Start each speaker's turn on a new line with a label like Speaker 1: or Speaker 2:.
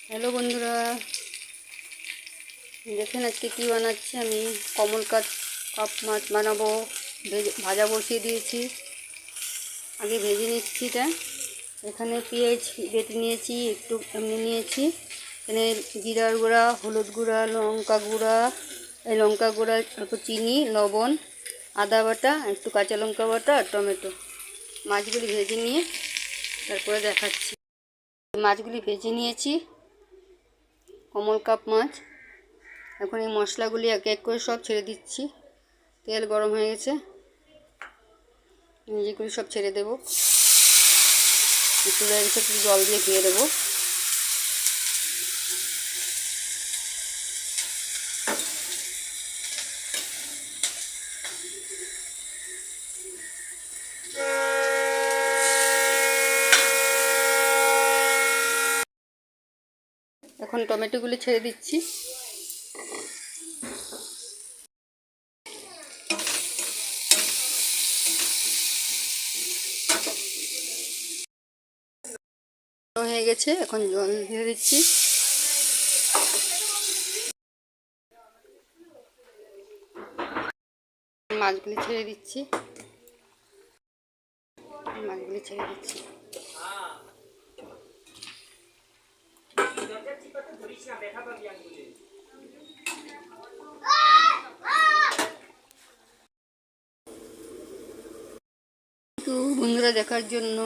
Speaker 1: Hello বন্ধুরা, দেখেন আজকে কী বানাচ্ছি আমি। কমল কাপ মাছ বানাবো। ভাজা বসিয়ে দিয়েছি, আগে ভেজে নিচ্ছি। এটা এখানে পেঁয়াজ বেটে নিয়েছি, একটু এমনি নিয়েছি। এখানে জিরার গুঁড়া, হলুদ গুঁড়া, লঙ্কা গুঁড়া, অল্প চিনি, লবণ, আদা বাটা, একটু কাঁচা লঙ্কা বাটা আর টমেটো। মাছগুলি ভেজে নিয়ে তারপরে দেখাচ্ছি। মাছগুলি ভেজে নিয়েছি, কমল কাপ মাছ। এখন এই মশলাগুলি এক এক করে সব ছেড়ে দিচ্ছি। তেল গরম হয়ে গেছে, নিজেগুলি সব ছেড়ে দেবো। একটু একটু জল দিয়ে ধুয়ে দেবো। এখন টমেটোগুলি ছেড়ে দিচ্ছি। হয়ে গেছে, এখন জল দিয়ে দিচ্ছি। মাছগুলি ছেড়ে দিচ্ছি। তো বন্ধুরা, দেখার জন্য